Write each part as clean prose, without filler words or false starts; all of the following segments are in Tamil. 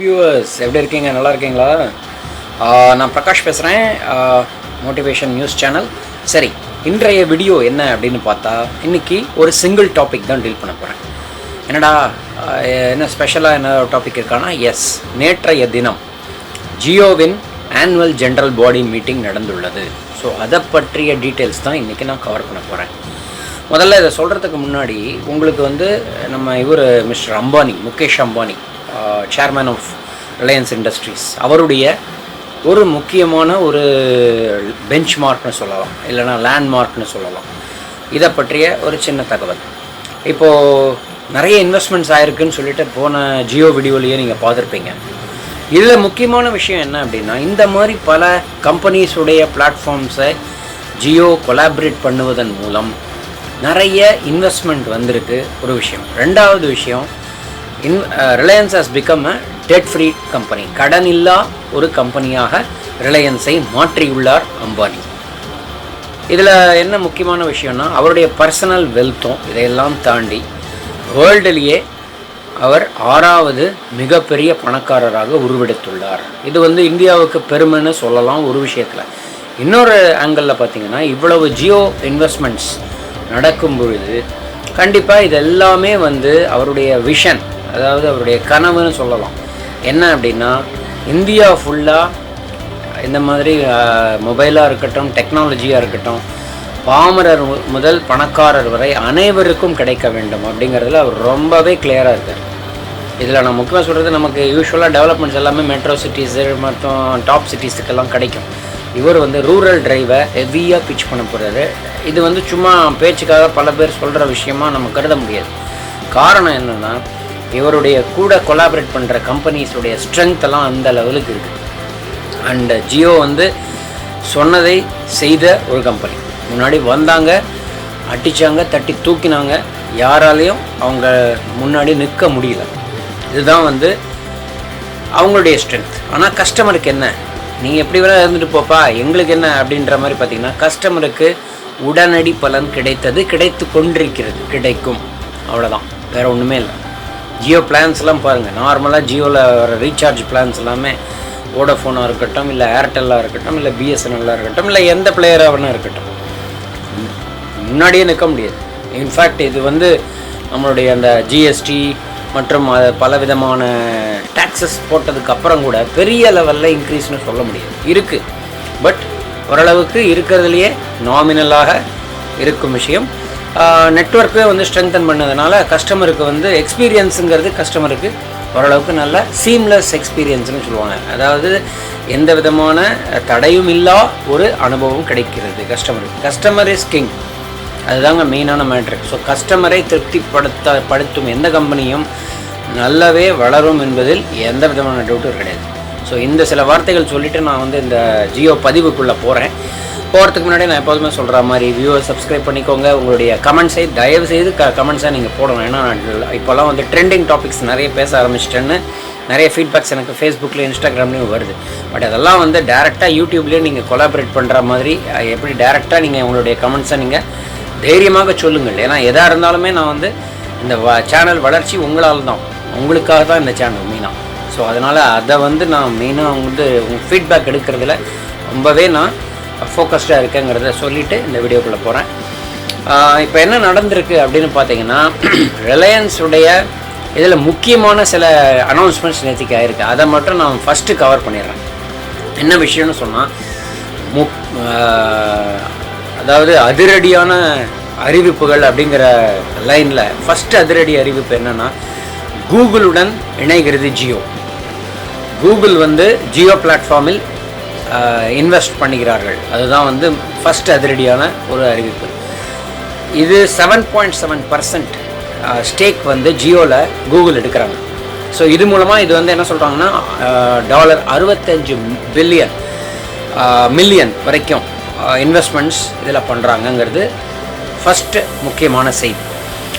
வியூவர்ஸ் எப்படி இருக்கீங்க? நல்லா இருக்கீங்களா? நான் பிரகாஷ் பேசுகிறேன், மோட்டிவேஷன் நியூஸ் சேனல். சரி, இன்றைய வீடியோ என்ன அப்படின்னு பார்த்தா, இன்றைக்கி ஒரு சிங்கிள் டாபிக் தான் டீல் பண்ண போகிறேன். என்னடா என்ன ஸ்பெஷலாக என்ன டாபிக் இருக்கான்னா, எஸ், நேற்றைய தினம் ஜியோவின் ஆனுவல் ஜென்ரல் பாடி மீட்டிங் நடந்துள்ளது. ஸோ அதை பற்றிய டீட்டெயில்ஸ் தான் இன்றைக்கி நான் கவர் பண்ண போகிறேன். முதல்ல இதை சொல்கிறதுக்கு முன்னாடி உங்களுக்கு நம்ம mister Ambani, Mukesh Ambani, chairman of Reliance Industries, அவருடைய ஒரு முக்கியமான ஒரு பெஞ்ச் மார்க்னு சொல்லலாம், இல்லைனா லேண்ட்மார்க்னு சொல்லலாம். இதை பற்றிய ஒரு சின்ன தகவல். இப்போது நிறைய இன்வெஸ்ட்மெண்ட்ஸ் ஆகிருக்குன்னு சொல்லிட்டு போன ஜியோ வீடியோலேயே நீங்கள் பார்த்துருப்பீங்க. இதில் முக்கியமான விஷயம் என்ன அப்படின்னா, இந்த மாதிரி பல கம்பெனிஸுடைய பிளாட்ஃபார்ம்ஸை ஜியோ கொலாபரேட் பண்ணுவதன் மூலம் நிறைய இன்வெஸ்ட்மெண்ட் வந்திருக்கு ஒரு விஷயம். ரெண்டாவது விஷயம், Reliance has become a dead free company. கடன் இல்லா ஒரு கம்பெனியாக ரிலையன்ஸை மாற்றியுள்ளார் அம்பானி. இதில் என்ன முக்கியமான விஷயம்னா, அவருடைய பர்சனல் வெல்த்தும் இதையெல்லாம் தாண்டி வேர்ல்டுலேயே அவர் 6வது மிகப்பெரிய பணக்காரராக உருவெடுத்துள்ளார். இது இந்தியாவுக்கு பெருமைன்னு சொல்லலாம் ஒரு விஷயத்தில். இன்னொரு ஆங்கிளில் பார்த்திங்கன்னா, இவ்வளவு ஜியோ இன்வெஸ்ட்மெண்ட்ஸ் நடக்கும் பொழுது கண்டிப்பாக இது எல்லாமே அவருடைய விஷன், அதாவது அவருடைய கனவுன்னு சொல்லலாம். என்ன அப்படின்னா, இந்தியா ஃபுல்லாக இந்த மாதிரி மொபைலாக இருக்கட்டும், டெக்னாலஜியாக இருக்கட்டும், பாமரர் முதல் பணக்காரர் வரை அனைவருக்கும் கிடைக்க வேண்டும் அப்படிங்கிறதுல அவர் ரொம்பவே கிளியராக இருக்கார். இதில் நான் முக்கியமாக சொல்கிறது, நமக்கு யூஸ்வலாக டெவலப்மெண்ட்ஸ் எல்லாமே மெட்ரோ சிட்டிஸு மற்றும் டாப் சிட்டிஸுக்கெல்லாம் கிடைக்கும். இவர் ரூரல் டிரைவை ஹெவியாக பிச் பண்ண போகிறாரு. இது சும்மா பேச்சுக்காக பல பேர் சொல்கிற விஷயமாக நம்ம கருத முடியாது. காரணம் என்னென்னா, இவருடைய கூட கொலாபரேட் பண்ணுற கம்பெனிஸுடைய ஸ்ட்ரென்த்தெல்லாம் அந்த லெவலுக்கு இருக்குது. அண்ட் ஜியோ சொன்னதை செய்த ஒரு கம்பெனி. முன்னாடி வந்தாங்க, அடித்தாங்க, தட்டி தூக்கினாங்க, யாராலையும் அவங்க முன்னாடி நிற்க முடியல. இதுதான் அவங்களுடைய ஸ்ட்ரென்த். ஆனால் கஸ்டமருக்கு என்ன, நீங்கள் எப்படி வேணால் இருந்துட்டு போப்பா, எங்களுக்கு என்ன அப்படின்ற மாதிரி பார்த்திங்கன்னா, கஸ்டமருக்கு உடனடி பலன் கிடைத்து கொண்டிருக்கிறது, கிடைக்கும், அவ்வளோதான், வேறு ஒன்றுமே இல்லை. ஜியோ பிளான்ஸ்லாம் பாருங்கள், நார்மலாக ஜியோவில் வர ரீசார்ஜ் பிளான்ஸ் எல்லாமே வோடஃபோனாக இருக்கட்டும், இல்லை ஏர்டெல்லாக இருக்கட்டும், இல்லை பிஎஸ்என்எல்லாக இருக்கட்டும், இல்லை எந்த பிளேயராக இருக்கட்டும், முன்னாடியே நிற்க முடியாது. இன்ஃபேக்ட் இது நம்மளுடைய அந்த ஜிஎஸ்டி மற்றும் பலவிதமான டேக்ஸஸ் போட்டதுக்கு அப்புறம் கூட பெரிய லெவலில் இன்க்ரீஸ்னு சொல்ல முடியாது, இருக்குது. பட் ஓரளவுக்கு இருக்கிறதுலையே நாமினலாக இருக்கும் விஷயம். நெட்வொர்க்கே ஸ்ட்ரெங்தன் பண்ணதுனால கஸ்டமருக்கு எக்ஸ்பீரியன்ஸுங்கிறது கஸ்டமருக்கு ஓரளவுக்கு நல்ல சீம்லெஸ் எக்ஸ்பீரியன்ஸ்னு சொல்லுவாங்க. அதாவது எந்த விதமான தடையும் இல்லா ஒரு அனுபவம் கிடைக்கிறது கஸ்டமருக்கு. கஸ்டமர் இஸ் கிங், அதுதாங்க மெயினான மேட்ரு. ஸோ கஸ்டமரை திருப்திப்படுத்தும் எந்த கம்பெனியும் நல்லாவே வளரும் என்பதில் எந்த விதமான டவுட்டும் கிடையாது. ஸோ இந்த சில வார்த்தைகள் சொல்லிவிட்டு நான் இந்த ஜியோ பதிவுக்குள்ளே போகிறதுக்கு முன்னாடி நான் எப்போதுமே சொல்கிற மாதிரி, வியூவர்ஸ் சப்ஸ்கிரைப் பண்ணிக்கோங்க. உங்களுடைய கமெண்ட்ஸை தயவுசெய்து கமெண்ட்ஸாக நீங்கள் போடணும். ஏன்னா இப்போல்லாம் ட்ரெண்டிங் டாபிக்ஸ் நிறைய பேச ஆரம்பிச்சிட்டேன்னு நிறைய ஃபீட்பேக்ஸ் எனக்கு ஃபேஸ்புக்கில், இன்ஸ்டாகிராம்லேயும் வருது. பட் அதெல்லாம் டேரெக்டாக யூடியூப்லேயே நீங்கள் கொலாபரேட் பண்ணுற மாதிரி, எப்படி டேரெக்டாக நீங்கள் உங்களுடைய கமெண்ட்ஸை நீங்கள் தைரியமாக சொல்லுங்கள். ஏன்னா எதாக இருந்தாலுமே நான் இந்த சேனல் வளர்ச்சி உங்களால் தான், உங்களுக்காக தான் இந்த சேனல் மெயினாக. ஸோ அதனால் அதை நான் மெயினாக உங்கள் ஃபீட்பேக் எடுக்கிறதுல ரொம்பவே நான் ஃபோக்கஸ்டாக இருக்கேங்கிறத சொல்லிவிட்டு இந்த வீடியோக்குள்ளே போகிறேன். இப்போ என்ன நடந்திருக்கு அப்படின்னு பார்த்தீங்கன்னா, ரிலையன்ஸுடைய இதில் முக்கியமான சில அனௌன்ஸ்மெண்ட்ஸ் நேற்றுக்கு ஆகிருக்கு. அதை மட்டும் நான் ஃபஸ்ட்டு கவர் பண்ணிடுறேன். என்ன விஷயம்னு சொன்னால், அதாவது அதிரடியான அறிவிப்புகள் அப்படிங்கிற லைனில் ஃபஸ்ட்டு அதிரடி அறிவிப்பு என்னென்னா, கூகுளுடன் இணைகிறது ஜியோ. கூகுள் ஜியோ பிளாட்ஃபார்மில் இன்வெஸ்ட் பண்ணுகிறார்கள். அதுதான் ஃபஸ்ட் அதிரடியான ஒரு அறிவிப்பு. இது 7.7% ஸ்டேக் ஜியோவில் கூகுள் எடுக்கிறாங்க. ஸோ இது மூலமாக இது என்ன சொல்கிறாங்கன்னா, $65 மில்லியன் வரைக்கும் இன்வெஸ்ட்மெண்ட்ஸ் இதில் பண்ணுறாங்கங்கிறது ஃபஸ்ட்டு முக்கியமான செய்தி.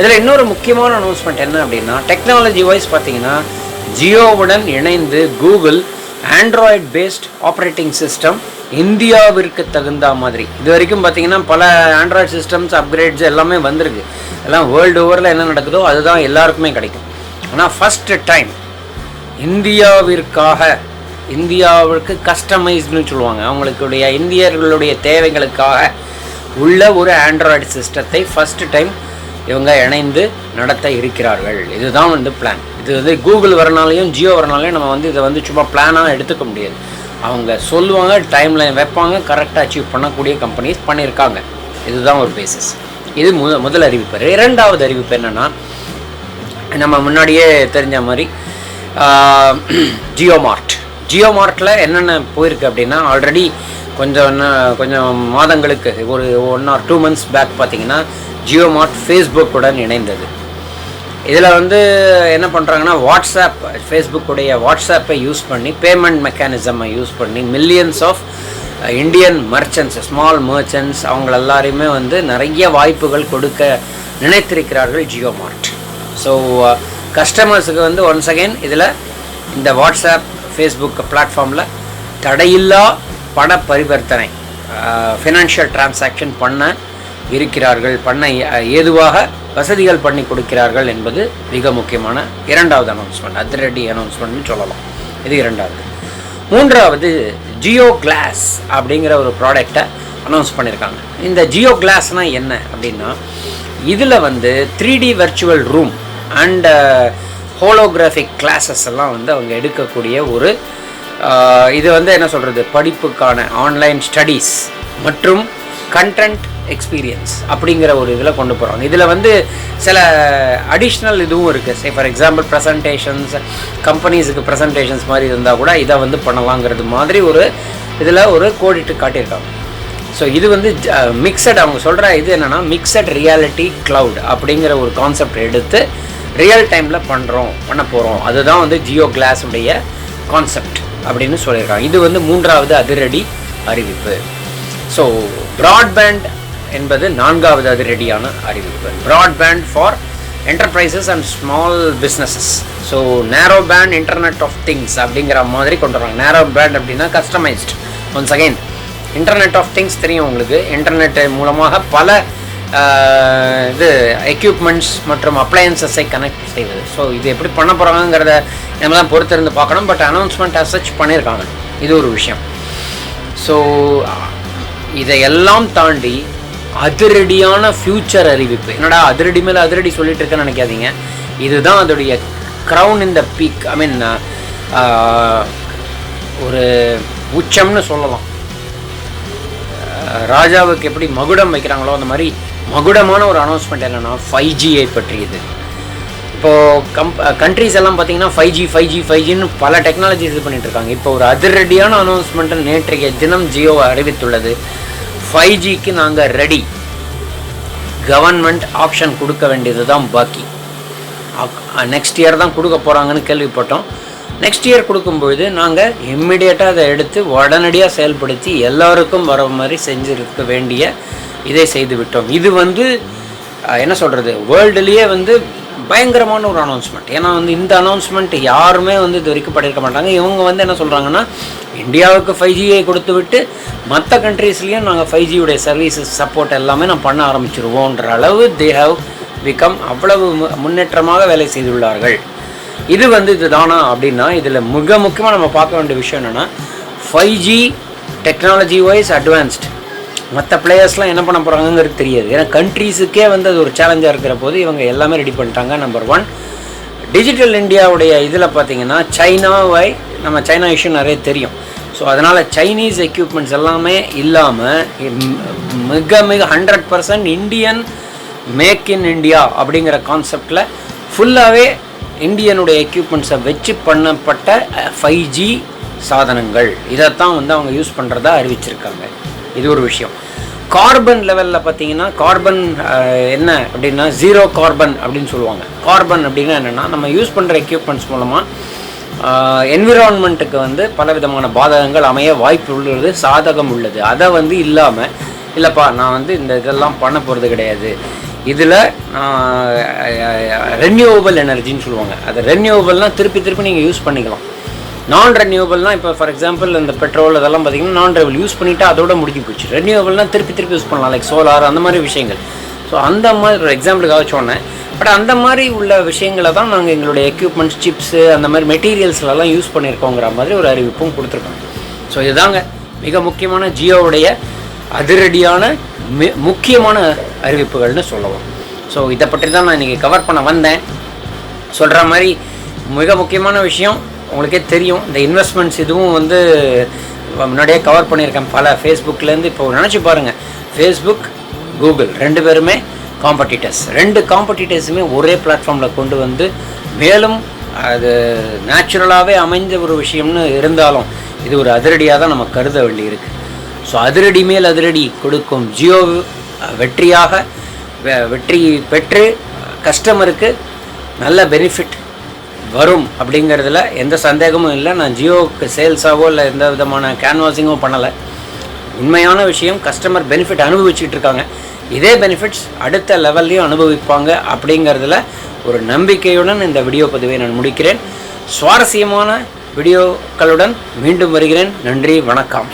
இதில் இன்னொரு முக்கியமான அனௌன்ஸ்மெண்ட் என்ன அப்படின்னா, டெக்னாலஜி வைஸ் பார்த்திங்கன்னா, ஜியோவுடன் இணைந்து Google Android based operating system இந்தியாவிற்கு தகுந்த மாதிரி, இது வரைக்கும் பார்த்திங்கன்னா பல ஆண்ட்ராய்ட் சிஸ்டம்ஸ் அப்கிரேட்ஸ் எல்லாமே வந்திருக்கு. எல்லாம் வேர்ல்டு ஓவரில் என்ன நடக்குதோ அதுதான் எல்லாருக்குமே கிடைக்கும். ஆனால் ஃபஸ்ட்டு டைம் இந்தியாவுக்கு கஸ்டமைஸ்டுன்னு சொல்லுவாங்க, அவங்களுடைய இந்தியர்களுடைய தேவைகளுக்காக உள்ள ஒரு ஆண்ட்ராய்டு சிஸ்டத்தை ஃபஸ்ட்டு டைம் இவங்க இணைந்து நடத்த இருக்கிறார்கள். இதுதான் வந்து பிளான். இது வந்து கூகுள் வரனாலையும் ஜியோ வரனாலையும் நம்ம வந்து இதை வந்து சும்மா பிளானாக எடுத்துக்க முடியாது. அவங்க சொல்லுவாங்க, டைம்லைன் வைப்பாங்க, கரெக்டாக அச்சீவ் பண்ணக்கூடிய கம்பெனிஸ் பண்ணியிருக்காங்க. இதுதான் ஒரு பேசிஸ். இது முதல் அறிவிப்பு. இரண்டாவது அறிவிப்பு என்னென்னா, நம்ம முன்னாடியே தெரிஞ்ச மாதிரி ஜியோமார்ட்டில் என்னென்ன போயிருக்கு அப்படின்னா, ஆல்ரெடி கொஞ்சம் மாதங்களுக்கு ஒரு 1 or 2 months பேக் பார்த்தீங்கன்னா ஜியோமார்ட் ஃபேஸ்புக்குடன் இணைந்தது. இதில் வந்து என்ன பண்ணுறாங்கன்னா, ஃபேஸ்புக்குடைய வாட்ஸ்அப்பை யூஸ் பண்ணி பேமெண்ட் மெக்கானிசமை யூஸ் பண்ணி millions of Indian merchants, small merchants, அவங்க எல்லாரையுமே வந்து நிறைய வாய்ப்புகள் கொடுக்க நினைத்திருக்கிறார்கள் ஜியோமார்ட். ஸோ கஸ்டமர்ஸுக்கு வந்து ஒன்ஸ் அகெயின் இதில் இந்த வாட்ஸ்அப் ஃபேஸ்புக் பிளாட்ஃபார்மில் தடையில்லா பண பரிவர்த்தனை, ஃபினான்ஷியல் டிரான்சாக்ஷன் பண்ண இருக்கிறார்கள், பண்ண ஏதுவாக வசதிகள் பண்ணி கொடுக்கிறார்கள் என்பது மிக முக்கியமான இரண்டாவது அனௌன்ஸ்மெண்ட், அதிரடி அனௌன்ஸ்மெண்ட்னு சொல்லலாம். இது இரண்டாவது. மூன்றாவது, ஜியோ கிளாஸ் அப்படிங்கிற ஒரு ப்ராடக்டை அனௌன்ஸ் பண்ணியிருக்காங்க. இந்த ஜியோ கிளாஸ்னால் என்ன அப்படின்னா, இதில் வந்து 3D virtual room and holographic classes எல்லாம் வந்து அவங்க எடுக்கக்கூடிய ஒரு இது வந்து என்ன சொல்கிறது, படிப்புக்கான ஆன்லைன் ஸ்டடீஸ் மற்றும் கண்டென்ட் எக்ஸ்பீரியன்ஸ் அப்படிங்கிற ஒரு இதில் கொண்டு போகிறாங்க. இதில் வந்து சில அடிஷ்னல் இதுவும் இருக்குது. ஃபார் எக்ஸாம்பிள் ப்ரெசன்டேஷன்ஸ், கம்பெனிஸுக்கு ப்ரெசன்டேஷன்ஸ் மாதிரி இருந்தால் கூட இதை வந்து பண்ணலாங்கிறது மாதிரி ஒரு இதில் ஒரு கோடிட்டு காட்டியிருக்காங்க. ஸோ இது வந்து மிக்சட், அவங்க சொல்கிற இது என்னென்னா மிக்சட் ரியாலிட்டி க்ளவுட் அப்படிங்கிற ஒரு கான்செப்ட் எடுத்து ரியல் டைமில் பண்ண போகிறோம். அதுதான் வந்து ஜியோ கிளாஸ் உடைய கான்செப்ட் அப்படின்னு சொல்லியிருக்காங்க. இது வந்து மூன்றாவது அதிரடி அறிவிப்பு. ஸோ ப்ராட்பேண்ட் என்பது நான்காவது அதிரடியான அறிவிப்பு. Broadband for enterprises and small businesses. So narrow band internet of things அப்படிங்கிற மாதிரி கொண்டு வராங்க. நேரோ பேண்ட் அப்படின்னா customised. Once again internet of things தெரியும் உங்களுக்கு. இன்டர்நெட் மூலமாக பல இது எக்யூப்மெண்ட்ஸ் மற்றும் அப்ளையன்சஸை கனெக்ட் செய்வது. ஸோ இது எப்படி பண்ண போகிறாங்கிறத நம்ம தான் பொறுத்திருந்து பார்க்கணும். பட் அனௌன்ஸ்மெண்ட் அசச் பண்ணியிருக்காங்க. இது ஒரு விஷயம். ஸோ இதையெல்லாம் தாண்டி அதிரடியான ஃப்யூச்சர் அறிவிப்பு. என்னடா அதிரடி மேலே அதிரடி சொல்லிட்டு இருக்கேன்னு நினைக்காதீங்க. இதுதான் அதோடைய க்ரௌன் இன் த பீக். ஐ மீன் ஒரு உச்சம்னு சொல்லலாம். ராஜாவுக்கு எப்படி மகுடம் வைக்கிறாங்களோ அந்த மாதிரி மகுடமான ஒரு அனௌன்ஸ்மெண்ட் என்னென்னா 5Gயை பற்றியது. இப்போது கண்ட்ரிஸ் எல்லாம் பார்த்தீங்கன்னா 5Gன்னு பல டெக்னாலஜிஸ் இது பண்ணிட்டு இருக்காங்க. இப்போ ஒரு அதிரடியான அனௌன்ஸ்மெண்ட்டை நேற்றைய தினம் ஜியோ அறிவித்துள்ளது. 5Gக்கு நாங்கள் ரெடி, கவர்மெண்ட் ஆப்ஷன் கொடுக்க வேண்டியது தான் பாக்கி. நெக்ஸ்ட் இயர் தான் கொடுக்க போகிறாங்கன்னு கேள்விப்பட்டோம். நெக்ஸ்ட் இயர் கொடுக்கும்பொழுது நாங்கள் இம்மிடியேட்டாக அதை எடுத்து உடனடியாக செயல்படுத்தி எல்லாருக்கும் வர மாதிரி செஞ்சுருக்க வேண்டிய இதை செய்து விட்டோம். இது வந்து என்ன சொல்கிறது, வேர்ல்டுலேயே வந்து பயங்கரமான ஒரு அனௌன்ஸ்மெண்ட். ஏன்னா வந்து இந்த அனௌன்ஸ்மெண்ட் யாருமே வந்து இது வரைக்கும் பண்ணியிருக்க மாட்டாங்க. இவங்க வந்து என்ன சொல்கிறாங்கன்னா, இந்தியாவுக்கு 5Gயை கொடுத்து விட்டு மற்ற கண்ட்ரீஸ்லேயும் நாங்கள் 5Gயுடைய சர்வீசஸ் சப்போர்ட் எல்லாமே நான் பண்ண ஆரம்பிச்சிருவோன்ற அளவு தே ஹவ் பிகம் அவ்வளவு முன்னேற்றமாக வேலை செய்துள்ளார்கள். இது வந்து இதுதானா அப்படின்னா, இதில் மிக முக்கியமாக நம்ம பார்க்க வேண்டிய விஷயம் என்னென்னா, 5G டெக்னாலஜி வைஸ் அட்வான்ஸ்டு. மற்ற பிளேயர்ஸ்லாம் என்ன பண்ண போகிறாங்கிறது தெரியாது. ஏன்னா கண்ட்ரீஸுக்கே வந்து அது ஒரு சேலஞ்சாக இருக்கிற போது இவங்க எல்லாமே ரெடி பண்ணிட்டாங்க. நம்பர் 1, டிஜிட்டல் இந்தியாவுடைய இதில் பார்த்திங்கன்னா நம்ம சைனா இஷ்யூ நிறைய தெரியும். ஸோ அதனால் சைனீஸ் எக்யூப்மெண்ட்ஸ் எல்லாமே இல்லாமல் மிக 100% இந்தியன் மேக் இன் இண்டியா அப்படிங்கிற கான்செப்டில் ஃபுல்லாகவே இந்தியனுடைய எக்யூப்மெண்ட்ஸை வச்சு பண்ணப்பட்ட 5G சாதனங்கள். இதைத்தான் வந்து அவங்க யூஸ் பண்ணுறதா அறிவிச்சிருக்காங்க. இது ஒரு விஷயம். கார்பன் லெவலில் பார்த்தீங்கன்னா, கார்பன் என்ன அப்படின்னா 0 கார்பன் அப்படின்னு சொல்லுவாங்க. கார்பன் அப்படின்னா என்னென்னா, நம்ம யூஸ் பண்ணுற எக்யூப்மெண்ட்ஸ் மூலமாக என்விரான்மெண்ட்டுக்கு வந்து பலவிதமான பாதகங்கள் அமைய வாய்ப்பு உள்ளது, சாதகம் உள்ளது. அதை வந்து இல்லாமல், இல்லைப்பா நான் வந்து இந்த இதெல்லாம் பண்ண போகிறது கிடையாது, இதில் ரெனியூவபிள் எனர்ஜின்னு சொல்லுவாங்க. அது ரெனியூவபிள்னால் திருப்பி நீங்கள் யூஸ் பண்ணிக்கலாம். நான் ரெனியூவபிள்னால் இப்போ ஃபார் எக்ஸாம்பிள் இந்த பெட்ரோல் அதெல்லாம் பார்த்திங்கன்னா நான் ரெனியூவபிள் யூஸ் பண்ணிவிட்டு அதோட முடிஞ்சு போச்சு. ரெனியூவபிள்னால் திருப்பி யூஸ் பண்ணலாம், லைக் சோலார் அந்த மாதிரி விஷயங்கள். ஸோ அந்த மாதிரி ஒரு எக்ஸாம்பிளுக்காக சொன்னேன். பட் அந்த மாதிரி உள்ள விஷயங்களை தான் நாங்கள் எங்களுடைய எக்யூப்மெண்ட்ஸ், சிப்ஸு, அந்த மாதிரி மெட்டீரியல்ஸ்லலாம் யூஸ் பண்ணியிருக்கோங்கிற மாதிரி ஒரு அறிவிப்பும் கொடுத்துருக்கோம். ஸோ இதுதாங்க மிக முக்கியமான ஜியோவுடைய அதிரடியான முக்கியமான அறிவிப்புகள்னு சொல்லலாம். ஸோ இதை பற்றி தான் நான் இன்றைக்கி கவர் பண்ண வந்தேன். சொல்கிற மாதிரி மிக முக்கியமான விஷயம் உங்களுக்கே தெரியும், இந்த இன்வெஸ்ட்மெண்ட்ஸ் இதுவும் வந்து முன்னாடியே கவர் பண்ணியிருக்கேன் பல ஃபேஸ்புக்லேருந்து. இப்போ நினச்சி பாருங்கள், ஃபேஸ்புக், கூகுள் 2 பேருமே காம்படிட்டர்ஸ். 2 காம்படிட்டர்ஸுமே ஒரே பிளாட்ஃபார்மில் கொண்டு வந்து, மேலும் அது நேச்சுரலாகவே அமைஞ்ச ஒரு விஷயம்னு இருந்தாலும் இது ஒரு அதிரடியாக தான் நம்ம கருத வேண்டியிருக்கு. ஸோ அதிரடி மேல் அதிரடி கொடுக்கும் ஜியோ வெற்றியாக வெற்றி பெற்று கஸ்டமருக்கு நல்ல பெனிஃபிட் வரும் அப்படிங்கிறதுல எந்த சந்தேகமும் இல்லை. நான் ஜியோவுக்கு சேல்ஸாவோ இல்லை எந்த விதமான கேன்வாசிங்கோ பண்ணலை. உண்மையான விஷயம், கஸ்டமர் பெனிஃபிட் அனுபவிச்சுட்டு இருக்காங்க. இதே பெனிஃபிட்ஸ் அடுத்த லெவல்லையும் அனுபவிப்பாங்க அப்படிங்கிறதுல ஒரு நம்பிக்கையுடன் இந்த வீடியோ பதிவை நான் முடிக்கிறேன். சுவாரஸ்யமான வீடியோக்களுடன் மீண்டும் வருகிறேன். நன்றி, வணக்கம்.